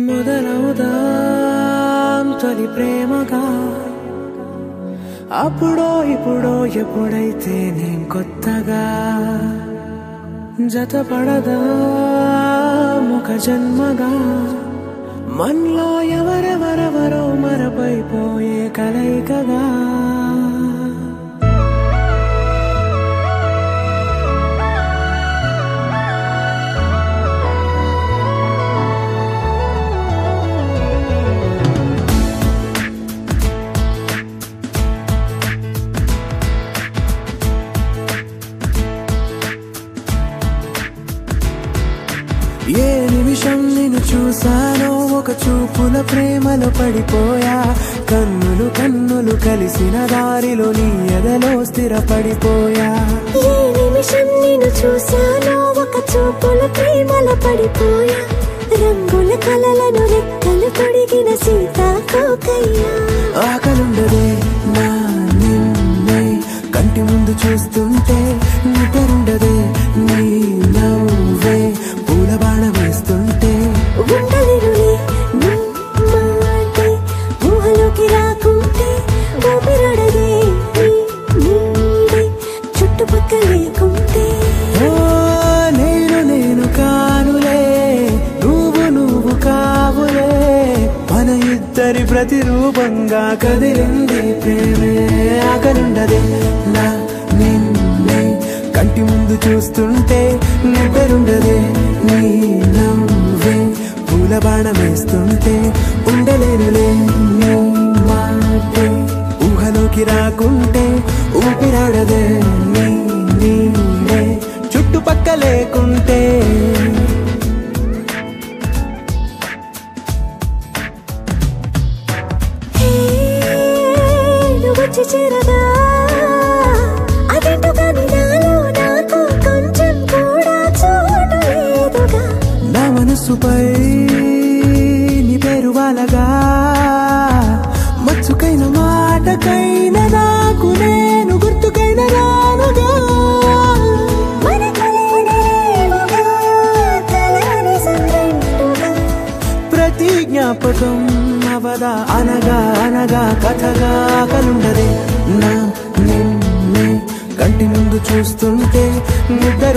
మొదలవుదాం తొలి ప్రేమగా అప్పుడో ఇప్పుడో ఎప్పుడైతే నేను కొత్తగా జతపడదా ఒక జన్మగా మనలో ఎవరెవరెవరో మరపైపోయే కలయికగా ఏ నిమిషం నిన్ను చూసానో ఒక చూపుల ప్రేమలో పడిపోయా కన్నులు కన్నులు కలిసిన దారిలో నీ ఎదలో స్థిరపడిపోయా ఏ నిమిషం నిన్ను చూసానో ఒక చూపుల ప్రేమలో పడిపోయా రంగుల కలలను రెక్కలు తొడిగిన సీతాకోకయ్యా ఆకలుండదే నా నిన్నే కంటి ముందు చూస్తుంటే నిద్రుండదే నీ నవ్వే పూల బాణ వేస్తుంటే ఉండలేనులే నీ మాటే ఊహలోకి రాకుంటే ఊపిరాడదే నీ నీడే చుట్టుపక్కల లేకుంటే నేను కానులే నువ్వు కావులే మన ఇద్దరి ప్రతిరూపంగా కదిలింది ప్రేమే ఆకలుండదే నా నిన్నే కంటి ముందు చూస్తుంటే నిద్రుండదే నీ నవ్వే పూల బాణ వేస్తుంటే ఉండలేనులే నీ మాటే ఊహలోకి రాకుంటే ఊపిరాడదే నీ నీడే చుట్టుపక్క లేకుంటే వచ్చి చేరదా అదేంటో కానీ నాలో నాకు కొంచెం కూడా చోటు లేదుగా నా మనసుపై నీ పేరు వాలగా మచ్చుకైన మాటకైన నాకు నేను గుర్తుకైన రానుగా ప్రతి జ్ఞాపకం అవదా అనగా అనగా కథగా కలుండదే నా నిన్నే కంటి ముందు చూస్తుంటే నిద్ర